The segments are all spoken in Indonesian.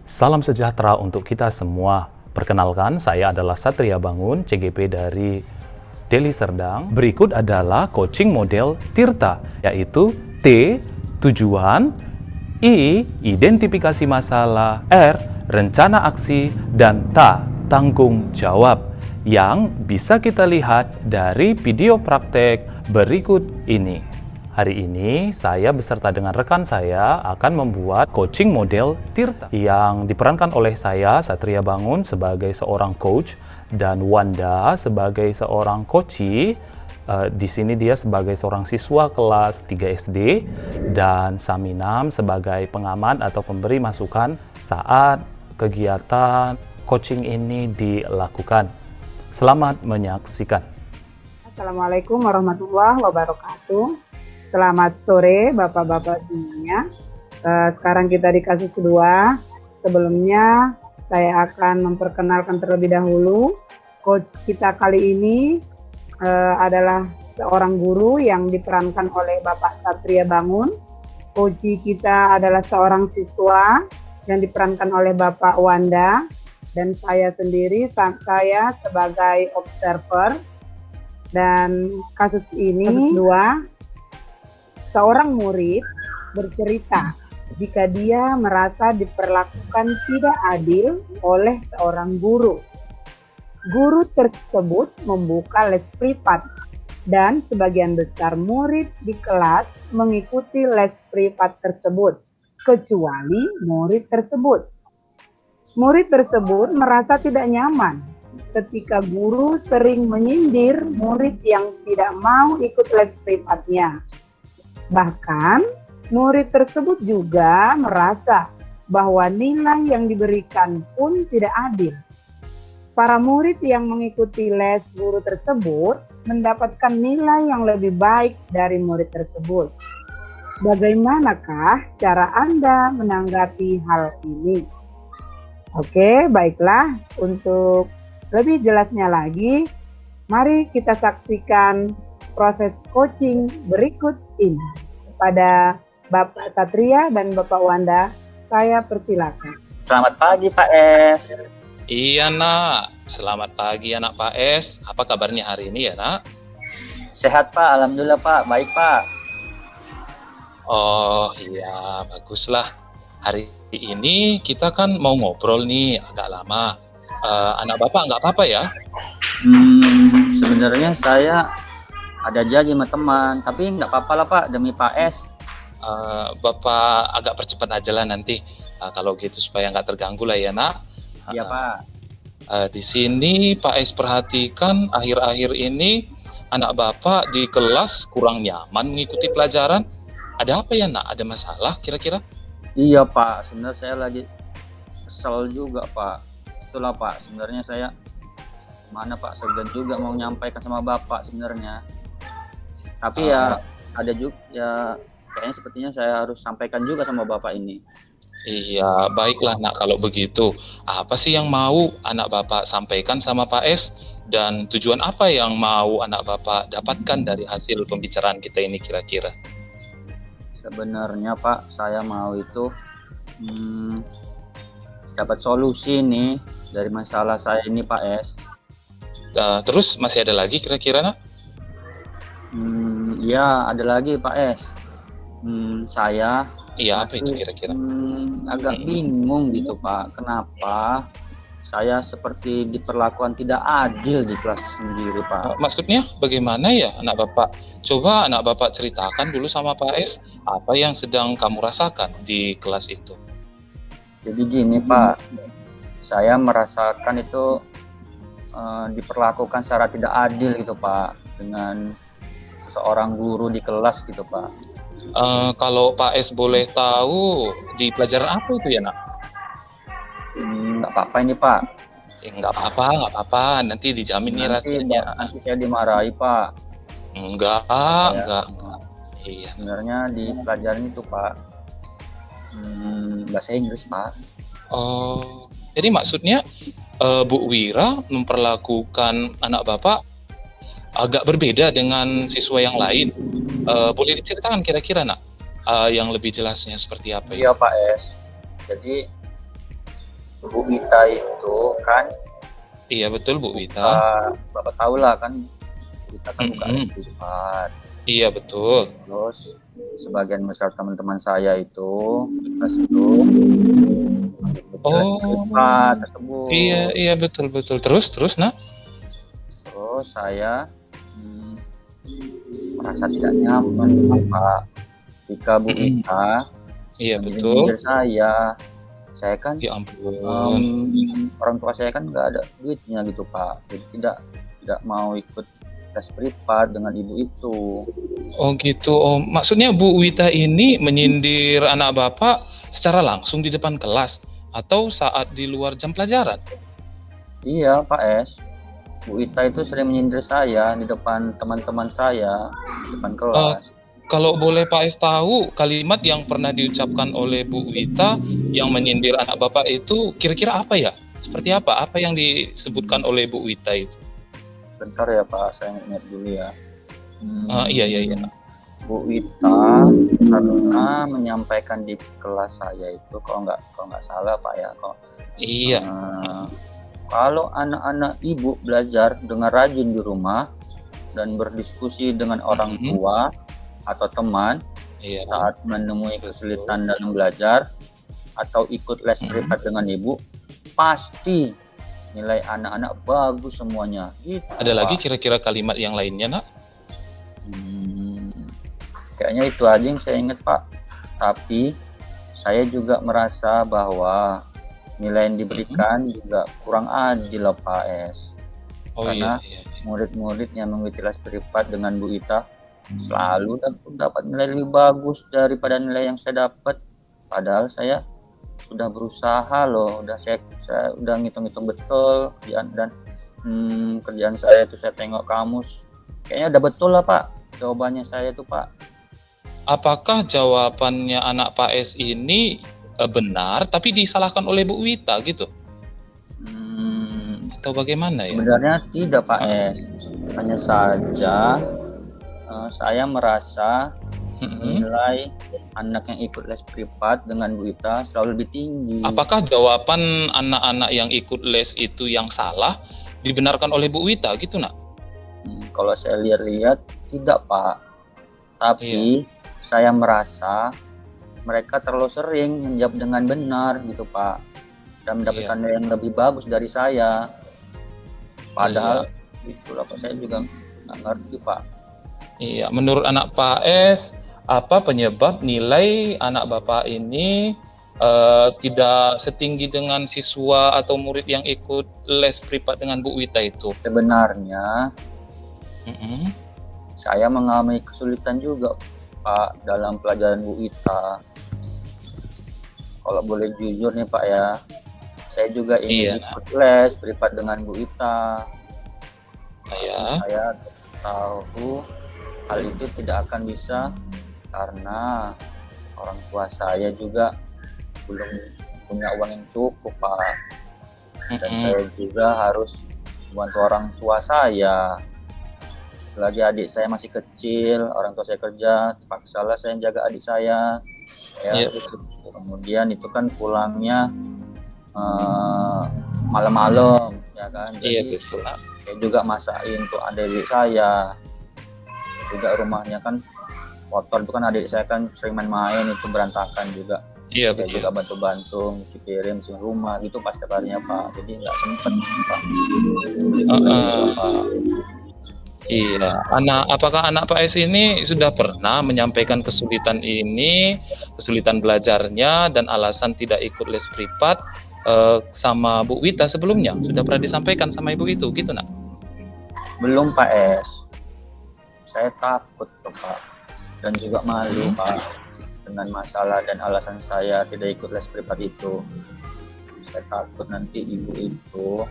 Salam sejahtera untuk kita semua. Perkenalkan, saya adalah Satria Bangun, CGP dari Deli Serdang. Berikut adalah coaching model Tirta, yaitu T, tujuan, I, identifikasi masalah, R, rencana aksi, dan T, tanggung jawab, yang bisa kita lihat dari video praktek berikut ini. Hari ini saya beserta dengan rekan saya akan membuat coaching model Tirta yang diperankan oleh saya, Satria Bangun, sebagai seorang coach dan Wanda sebagai seorang coachee. Di sini dia sebagai seorang siswa kelas 3 SD dan Saminam sebagai pengamat atau pemberi masukan saat kegiatan coaching ini dilakukan. Selamat menyaksikan. Assalamualaikum warahmatullahi wabarakatuh. Selamat sore Bapak-Bapak semuanya. Sekarang kita di kasus 2. Sebelumnya saya akan memperkenalkan terlebih dahulu. Coach kita kali ini adalah seorang guru yang diperankan oleh Bapak Satria Bangun. Coach kita adalah seorang siswa yang diperankan oleh Bapak Wanda. Dan saya sendiri, saya sebagai observer. Dan kasus ini, kasus 2, seorang murid bercerita jika dia merasa diperlakukan tidak adil oleh seorang guru. Guru tersebut membuka les privat dan sebagian besar murid di kelas mengikuti les privat tersebut, kecuali murid tersebut. Murid tersebut merasa tidak nyaman ketika guru sering menyindir murid yang tidak mau ikut les privatnya. Bahkan, murid tersebut juga merasa bahwa nilai yang diberikan pun tidak adil. Para murid yang mengikuti les guru tersebut mendapatkan nilai yang lebih baik dari murid tersebut. Bagaimanakah cara Anda menanggapi hal ini? Oke, baiklah. Untuk lebih jelasnya lagi, mari kita saksikan proses coaching berikut ini. Pada Bapak Satria dan Bapak Wanda, saya persilakan. Selamat pagi Pak S. Iya nak, selamat pagi anak Pak S. Apa kabarnya hari ini ya nak? Sehat Pak, alhamdulillah Pak, baik Pak. Oh iya, baguslah. Hari ini kita kan mau ngobrol nih agak lama. Anak Bapak nggak apa-apa ya? Sebenarnya saya ada janji sama teman, tapi nggak apa-apa lah Pak, demi Pak S. Bapak agak percepat aja lah nanti, kalau gitu supaya nggak terganggu lah ya nak. Iya Pak. Di sini Pak S perhatikan akhir-akhir ini anak Bapak di kelas kurang nyaman mengikuti pelajaran. Ada apa ya nak? Ada masalah kira-kira? Iya Pak, sebenarnya saya lagi kesel juga Pak. Itulah Pak, sebenarnya saya mana Pak, segan juga mau menyampaikan sama Bapak sebenarnya. Tapi ya ada juga ya, kayaknya sepertinya saya harus sampaikan juga sama Bapak ini. Iya, baiklah nak kalau begitu. Apa sih yang mau anak Bapak sampaikan sama Pak S? Dan tujuan apa yang mau anak Bapak dapatkan dari hasil pembicaraan kita ini kira-kira? Sebenarnya Pak, saya mau itu dapat solusi nih dari masalah saya ini Pak S. Terus masih ada lagi kira-kira nak? Ya ada lagi Pak S. Saya Iya, apa itu kira-kira? agak bingung gitu Pak, kenapa saya seperti diperlakukan tidak adil di kelas sendiri Pak. Maksudnya bagaimana ya anak Bapak? Coba anak Bapak ceritakan dulu sama Pak S, apa yang sedang kamu rasakan di kelas itu. Jadi gini Pak, saya merasakan itu diperlakukan secara tidak adil gitu Pak, dengan seorang guru di kelas gitu Pak. Kalau Pak S boleh tahu di pelajaran apa itu ya nak? Nggak apa-apa ini Pak. Nggak apa-apa, nanti dijamin nih rasanya. Nanti saya dimarahi Pak. Enggak. Iya. Sebenarnya di pelajaran itu Pak, bahasa Inggris Pak. Oh, jadi maksudnya Bu Wira memperlakukan anak Bapak agak berbeda dengan siswa yang lain. Boleh diceritakan kira-kira nak, yang lebih jelasnya seperti apa ya? Iya Pak S. Jadi Bu Ita itu kan, Iya betul Bu Wita. Bapak tahu lah kan, Bu Ita kan buka Mm-mm. privat. Iya betul. Terus sebagian besar teman-teman saya itu ikhlas itu les Oh, privat tersebut. iya betul betul. Terus nak? Terus saya merasa tidak nyaman Pak ketika Bu Mm-mm. Ita Iya menyindir betul. saya kan Ya ampun. orang tua saya kan nggak ada duitnya gitu Pak, jadi tidak mau ikut les privat dengan ibu itu. Oh gitu. Oh maksudnya Bu Wita ini menyindir anak Bapak secara langsung di depan kelas atau saat di luar jam pelajaran? Iya Pak Es, Bu Ita itu sering menyindir saya di depan teman-teman saya, di depan kelas. Kalau boleh Pak Es tahu kalimat yang pernah diucapkan oleh Bu Wita yang menyindir anak Bapak itu kira-kira apa ya? Seperti apa? Apa yang disebutkan oleh Bu Wita itu? Bentar ya Pak, saya ingat dulu ya. Iya. Bu Wita karena menyampaikan di kelas saya itu, kalau nggak salah Pak ya, Iya. kalau anak-anak ibu belajar dengan rajin di rumah dan berdiskusi dengan orang tua atau teman Iya. saat menemui kesulitan dalam belajar atau ikut les privat dengan ibu, pasti nilai anak-anak bagus semuanya. Gitu, Ada lagi Pak. kira-kira kalimat yang lainnya, Nak? Kayaknya itu aja yang saya ingat Pak. Tapi saya juga merasa bahwa nilai yang diberikan juga kurang adil lah Pak Es. Oh Karena iya. murid-murid yang mengikuti les privat dengan Bu Ita selalu dapat nilai lebih bagus daripada nilai yang saya dapat. Padahal saya sudah berusaha loh, saya udah ngitung-ngitung betul kerjaan saya itu, saya tengok kamus, kayaknya udah betul lah Pak jawabannya saya tuh Pak. Apakah jawabannya anak Pak Es ini benar tapi disalahkan oleh Bu Wita gitu? Atau bagaimana ya? Sebenarnya tidak Pak Es, hanya saja saya merasa nilai anak yang ikut les privat dengan Bu Ita selalu lebih tinggi. Apakah jawaban anak-anak yang ikut les itu yang salah dibenarkan oleh Bu Wita gitu nak? Kalau saya lihat-lihat tidak Pak, tapi saya merasa mereka terlalu sering menjawab dengan benar gitu Pak, dan mendapatkan nilai yang lebih bagus dari saya. Padahal itulah Pak, saya juga nggak ngerti Pak. Iya, menurut anak Pak Es, apa penyebab nilai anak Bapak ini tidak setinggi dengan siswa atau murid yang ikut les privat dengan Bu Wita itu? Sebenarnya saya mengalami kesulitan juga Pak dalam pelajaran Bu Ita. Kalau boleh jujur nih Pak ya, saya juga ingin ikut les privat dengan Bu Ita. Saya tahu hal itu tidak akan bisa karena orang tua saya juga belum punya uang yang cukup Pak, dan saya juga harus membantu orang tua saya. Lagi adik saya masih kecil, orang tua saya kerja, terpaksalah saya jaga adik saya ya. Kemudian itu kan pulangnya malam-malam ya kan, jadi saya juga masakin untuk adik saya juga. Rumahnya kan kotor, itu kan adik saya kan sering main-main, itu berantakan juga. Saya juga bantu-bantu nyuci piring, bersihin rumah gitu pas setiap harinya Pak, jadi nggak sempet Pak. Iya, apakah anak Pak Es ini sudah pernah menyampaikan kesulitan ini, kesulitan belajarnya dan alasan tidak ikut les privat sama Bu Wita sebelumnya? Sudah pernah disampaikan sama ibu itu gitu nak? Belum Pak Es, saya takut Pak, dan juga malu Pak dengan masalah dan alasan saya tidak ikut les privat itu. Saya takut nanti ibu itu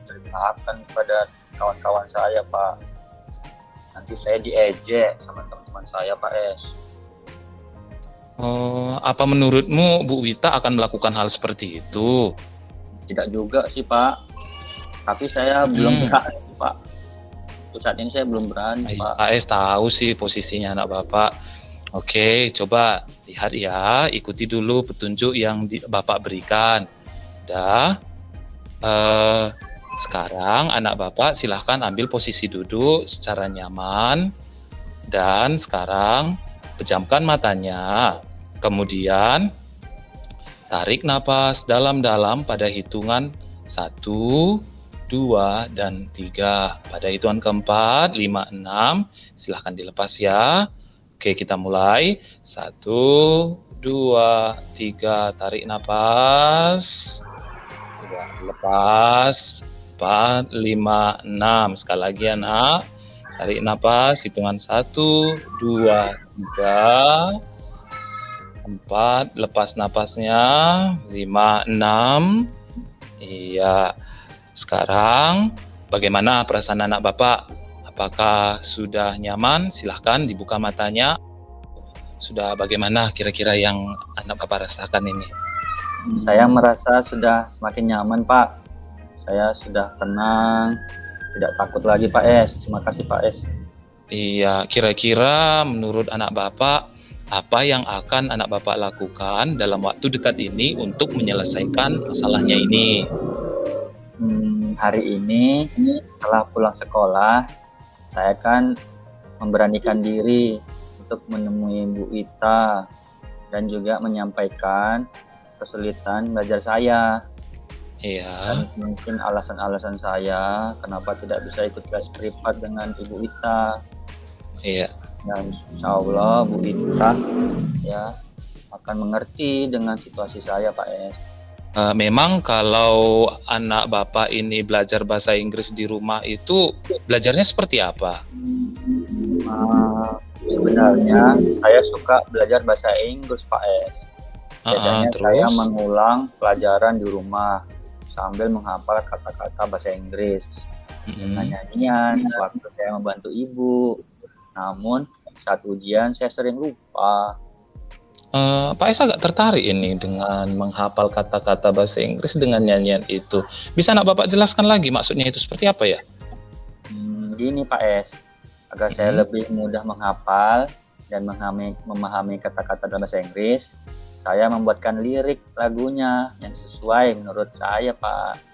ceritakan kepada kawan-kawan saya Pak, nanti saya diejek sama teman-teman saya Pak Es. Apa menurutmu Bu Wita akan melakukan hal seperti itu? Tidak juga sih Pak, tapi saya belum berani Pak. Untuk saat ini saya belum berani Pak. Pak Es tahu sih posisinya anak Bapak. Oke, coba lihat ya, ikuti dulu petunjuk yang Bapak berikan. Sudah. Sekarang anak Bapak silahkan ambil posisi duduk secara nyaman. Dan sekarang pejamkan matanya. Kemudian tarik napas dalam-dalam pada hitungan 1, 2, dan 3. Pada hitungan keempat, 5, 6. Silahkan dilepas ya. Oke, kita mulai. 1, 2, 3. Tarik napas. Lepas. 4, 5, 6. Sekali lagi anak. Tarik napas. Hitungan 1, 2, 3. 4. Lepas napasnya. 5, 6. Iya. Sekarang bagaimana perasaan anak Bapak? Apakah sudah nyaman? Silahkan dibuka matanya. Sudah bagaimana kira-kira yang anak Bapak rasakan ini? Saya merasa sudah semakin nyaman, Pak. Saya sudah tenang, tidak takut lagi, Pak S. Terima kasih, Pak S. Iya, kira-kira menurut anak Bapak, apa yang akan anak Bapak lakukan dalam waktu dekat ini untuk menyelesaikan masalahnya ini? Hari ini, setelah pulang sekolah, saya akan memberanikan diri untuk menemui Bu Ita dan juga menyampaikan kesulitan belajar saya. Iya. Dan mungkin alasan-alasan saya kenapa tidak bisa ikut kelas privat dengan Ibu Ita. Iya. Dan insya Allah Bu Ita ya akan mengerti dengan situasi saya, Pak S. Memang kalau anak Bapak ini belajar bahasa Inggris di rumah itu belajarnya seperti apa? Sebenarnya saya suka belajar bahasa Inggris, Pak S. Biasanya saya Terus? mengulang pelajaran di rumah sambil menghafal kata-kata bahasa Inggris. Dengan nyanyian sewaktu saya membantu ibu. Namun saat ujian saya sering lupa. Pak Es agak tertarik ini dengan menghafal kata-kata bahasa Inggris dengan nyanyian itu. Bisa anak Bapak jelaskan lagi maksudnya itu seperti apa ya? Gini Pak Es, agar saya lebih mudah menghafal dan memahami kata-kata dalam bahasa Inggris, saya membuatkan lirik lagunya yang sesuai menurut saya, Pak.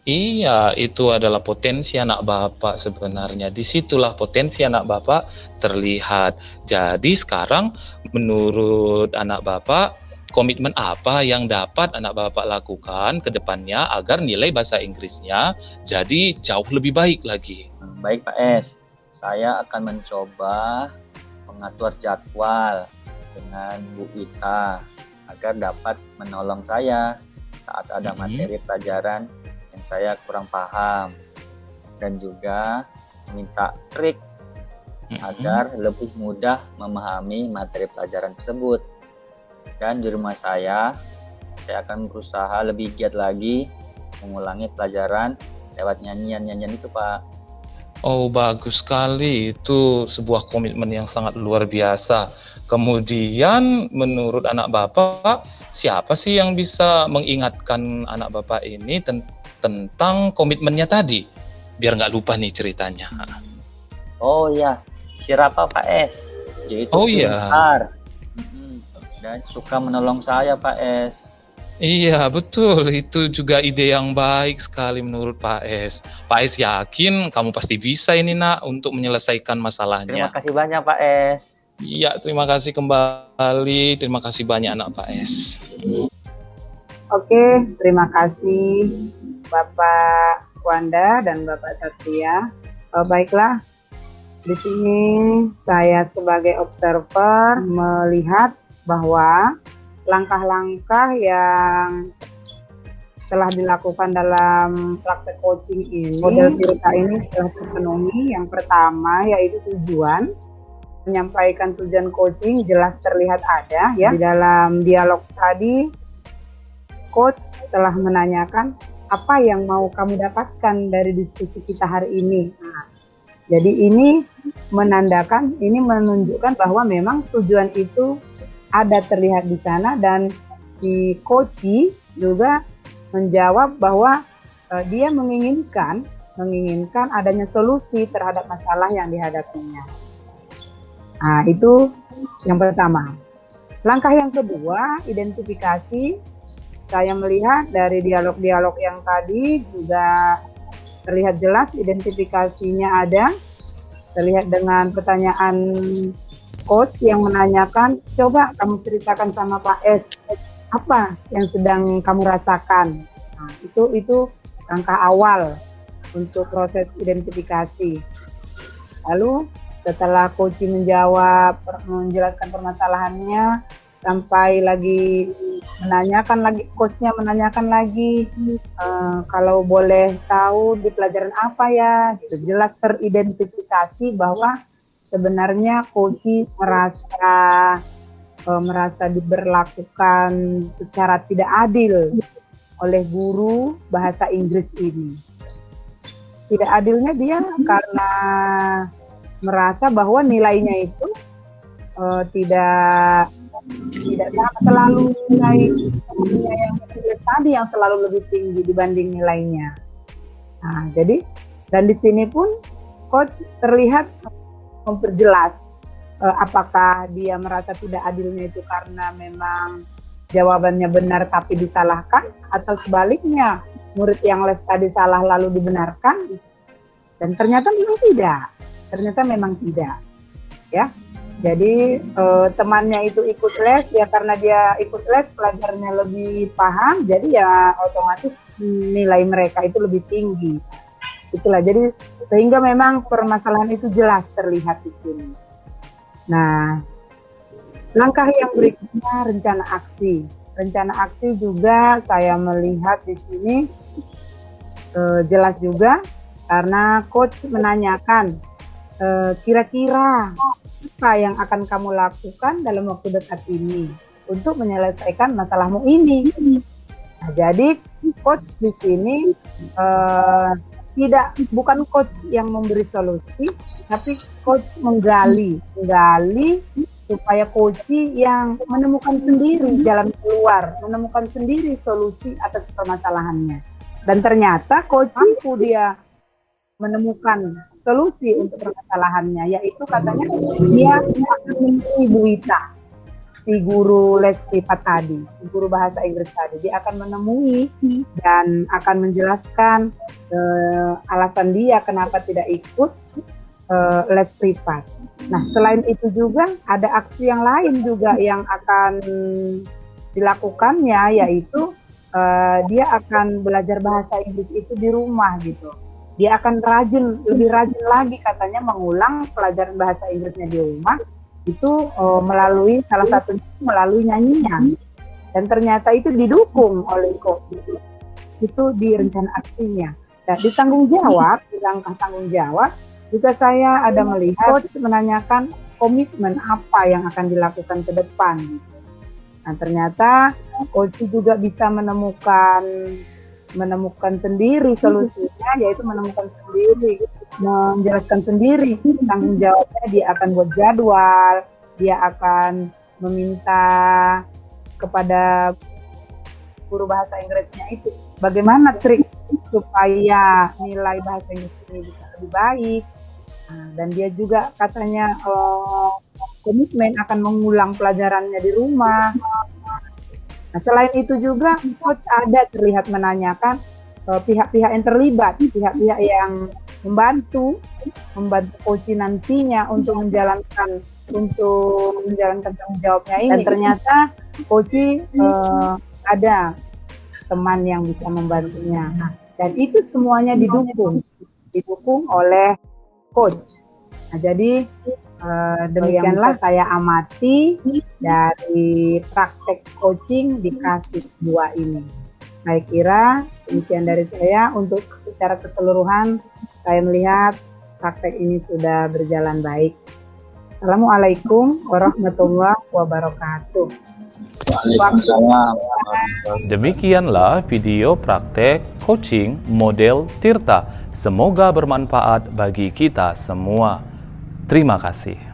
Iya, itu adalah potensi anak Bapak sebenarnya. Disitulah potensi anak Bapak terlihat. Jadi sekarang menurut anak Bapak, komitmen apa yang dapat anak Bapak lakukan ke depannya agar nilai bahasa Inggrisnya jadi jauh lebih baik lagi? Baik Pak Es, saya akan mencoba mengatur jadwal dengan Bu Ita agar dapat menolong saya saat ada materi pelajaran yang saya kurang paham, dan juga meminta trik agar lebih mudah memahami materi pelajaran tersebut. Dan di rumah saya akan berusaha lebih giat lagi mengulangi pelajaran lewat nyanyian-nyanyian itu, Pak. Oh, bagus sekali. Itu sebuah komitmen yang sangat luar biasa. Kemudian menurut anak Bapak, siapa sih yang bisa mengingatkan anak Bapak ini tentang komitmennya tadi? Biar nggak lupa nih ceritanya. Oh iya, si Rafa Pak Es. Dia itu pintar dan suka menolong saya, Pak Es. Iya, betul. Itu juga ide yang baik sekali menurut Pak Es. Pak Es yakin kamu pasti bisa ini, Nak, untuk menyelesaikan masalahnya. Terima kasih banyak, Pak Es. Iya, terima kasih kembali. Terima kasih banyak, anak Pak Es. Oke, terima kasih Bapak Wanda dan Bapak Satria. Baiklah, di sini saya sebagai observer melihat bahwa langkah-langkah yang telah dilakukan dalam praktek coaching ini, model Tirta ini telah terpenuhi. Yang pertama yaitu tujuan, menyampaikan tujuan coaching jelas terlihat ada ya. Di dalam dialog tadi, coach telah menanyakan apa yang mau kamu dapatkan dari diskusi kita hari ini. Nah, jadi ini menunjukkan bahwa memang tujuan itu ada terlihat di sana, dan si coach juga menjawab bahwa dia menginginkan adanya solusi terhadap masalah yang dihadapinya. Nah, itu yang pertama. Langkah yang kedua, identifikasi saya melihat dari dialog-dialog yang tadi juga terlihat jelas identifikasinya ada, terlihat dengan pertanyaan coach yang menanyakan, coba kamu ceritakan sama Pak S, apa yang sedang kamu rasakan. Nah, itu langkah awal untuk proses identifikasi. Lalu setelah coach menjelaskan permasalahannya, sampai lagi coachnya menanyakan lagi, kalau boleh tahu di pelajaran apa ya, gitu. Jelas teridentifikasi bahwa sebenarnya coach merasa diberlakukan secara tidak adil oleh guru bahasa Inggris ini. Tidak adilnya dia karena merasa bahwa nilainya itu tidak selalu nilai yang tadi yang selalu lebih tinggi dibanding nilainya. Nah, jadi dan di sini pun coach terlihat memperjelas apakah dia merasa tidak adilnya itu karena memang jawabannya benar tapi disalahkan, atau sebaliknya murid yang les tadi salah lalu dibenarkan. Dan ternyata memang tidak, ya. Jadi temannya itu ikut les ya, karena dia ikut les pelajarnya lebih paham, jadi ya otomatis nilai mereka itu lebih tinggi. Itulah, jadi sehingga memang permasalahan itu jelas terlihat di sini. Nah, langkah yang berikutnya rencana aksi. Rencana aksi juga saya melihat di sini jelas juga, karena coach menanyakan kira-kira apa yang akan kamu lakukan dalam waktu dekat ini untuk menyelesaikan masalahmu ini. Nah, jadi coach di sini bukan coach yang memberi solusi, tapi coach menggali supaya coach yang menemukan sendiri jalan keluar, menemukan sendiri solusi atas permasalahannya. Dan ternyata coach dia menemukan solusi untuk permasalahannya, yaitu katanya dia akan menemui Bu Wita, si guru les privat tadi, si guru bahasa Inggris tadi. Dia akan menemui dan akan menjelaskan alasan dia kenapa tidak ikut les privat. Nah, selain itu juga ada aksi yang lain juga yang akan dilakukannya, yaitu dia akan belajar bahasa Inggris itu di rumah gitu. Dia akan lebih rajin lagi katanya mengulang pelajaran bahasa Inggrisnya di rumah, itu melalui salah satunya melalui nyanyian. Dan ternyata itu didukung oleh coach. Itu di rencana aksinya. Nah, di langkah tanggung jawab, juga saya ada melihat coach menanyakan komitmen apa yang akan dilakukan ke depan. Nah, ternyata coach juga bisa menemukan sendiri solusinya, yaitu menjelaskan sendiri tanggung jawabnya. Dia akan buat jadwal, dia akan meminta kepada guru bahasa Inggrisnya itu bagaimana trik supaya nilai bahasa Inggris ini bisa lebih baik. Nah, dan dia juga katanya komitmen akan mengulang pelajarannya di rumah. Nah, selain itu juga coach ada terlihat menanyakan pihak-pihak yang terlibat, pihak-pihak yang membantu coach nantinya untuk menjalankan tanggung jawabnya ini. Dan ternyata coach ada teman yang bisa membantunya. Nah, dan itu semuanya didukung oleh coach. Nah, jadi demikianlah saya amati dari praktek coaching di kasus 2 ini. Saya kira demikian dari saya. Untuk secara keseluruhan saya melihat praktek ini sudah berjalan baik. Assalamualaikum warahmatullahi wabarakatuh. Waalaikumsalam. Demikianlah video praktek coaching model Tirta. Semoga bermanfaat bagi kita semua. Terima kasih.